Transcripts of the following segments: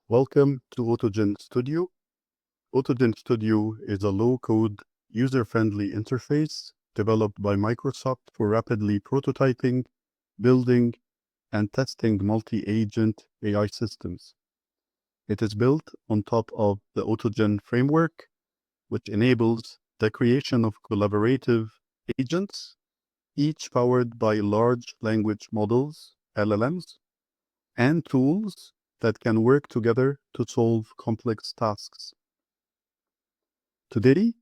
Welcome to Autogen Studio. Autogen Studio is a low-code, user-friendly interface developed by Microsoft for rapidly prototyping, building, and testing multi-agent AI systems. It is built on top of the Autogen framework, which enables the creation of collaborative agents, each powered by large language models, LLMs, and tools that can work together to solve complex tasks. Today,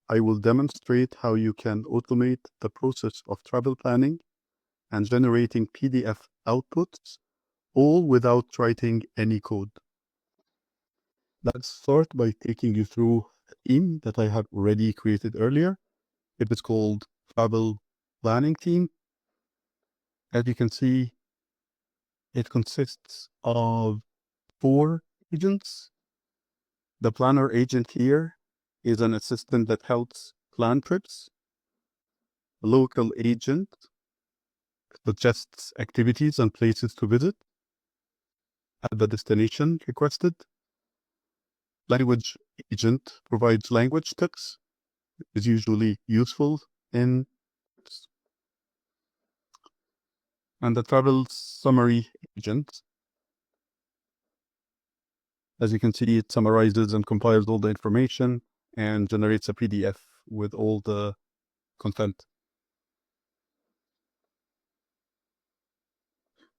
I will demonstrate how you can automate the process of travel planning and generating PDF outputs, all without writing any code. Let's start by taking you through a theme that I have already created earlier. It is called Travel Planning Team. As you can see, it consists of 4 agents. The planner agent here is an assistant that helps plan trips. A local agent suggests activities and places to visit at the destination requested. Language agent provides language tips, is usually useful in trips. And the travel summary agent, as you can see, it summarizes and compiles all the information and generates a PDF with all the content.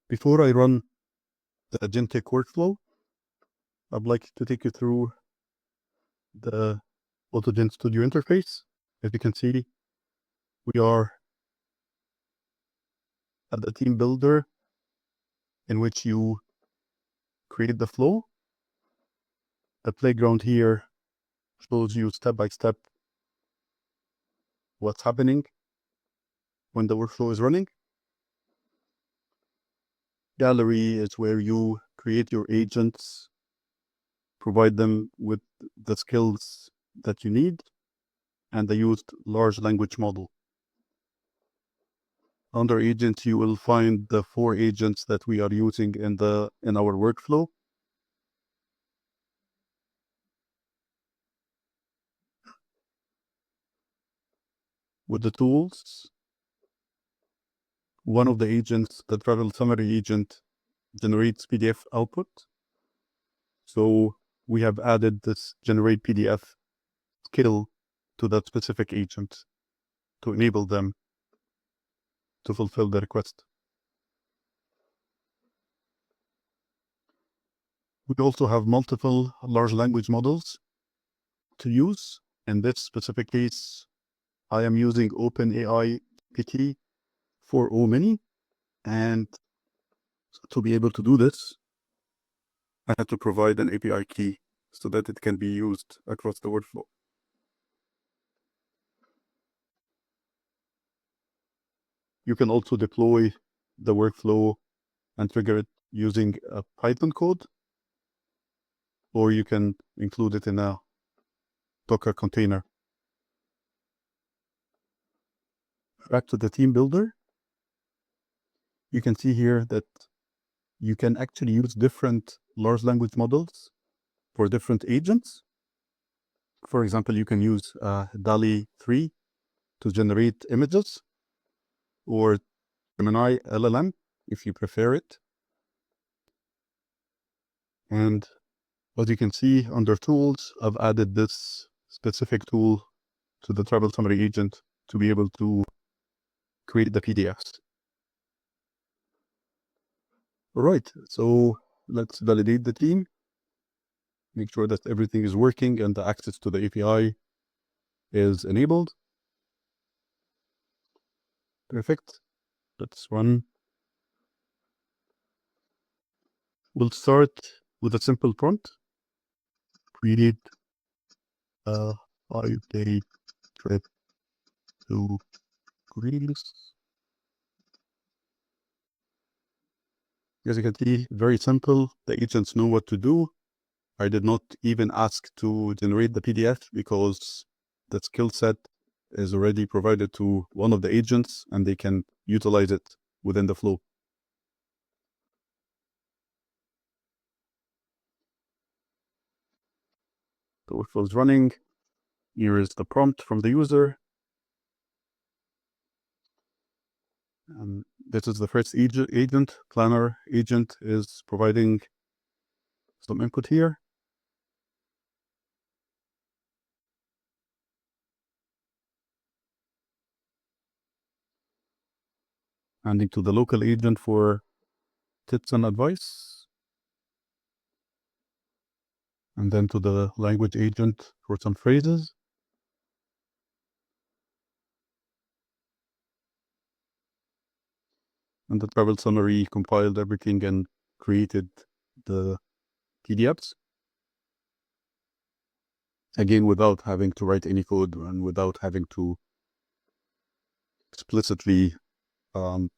Before I run the Agentic workflow, I'd like to take you through the Autogen Studio interface. As you can see, we are at the team builder in which you create the flow. The playground here shows you step by step what's happening when the workflow is running. Gallery is where you create your agents, provide them with the skills that you need, and the used large language model. Under agents, you will find the 4 agents that we are using in our workflow. With the tools, one of the agents, the travel summary agent, generates PDF output. So we have added this generate PDF skill to that specific agent to enable them to fulfill the request. We also have multiple large language models to use. In this specific case, I am using OpenAI GPT 4o Mini, and to be able to do this, I had to provide an API key so that it can be used across the workflow. You can also deploy the workflow and trigger it using a Python code, or you can include it in a Docker container. Back to the team builder. You can see here that you can actually use different large language models for different agents. For example, you can use DALL-E 3 to generate images, or Gemini LLM if you prefer it. And as you can see under tools, I've added this specific tool to the travel summary agent to be able to create the PDFs. All right, so let's validate the team, make sure that everything is working and the access to the API is enabled. Perfect. Let's run. We'll start with a simple prompt. Create a 5-day trip to Greece. As you can see, very simple. The agents know what to do. I did not even ask to generate the PDF because the skill set is already provided to one of the agents and they can utilize it within the flow. The workflow is running. Here is the prompt from the user. And this is the first agent. Planner agent is providing some input here. Handing to the local agent for tips and advice. And then to the language agent for some phrases. And the travel summary compiled everything and created the PDFs. Again, without having to write any code and without having to explicitly ask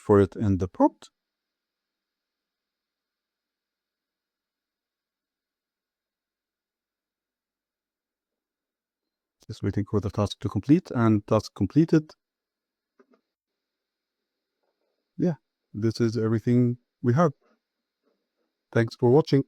for it in the prompt. Just waiting for the task to complete, and task completed. Yeah, this is everything we have. Thanks for watching.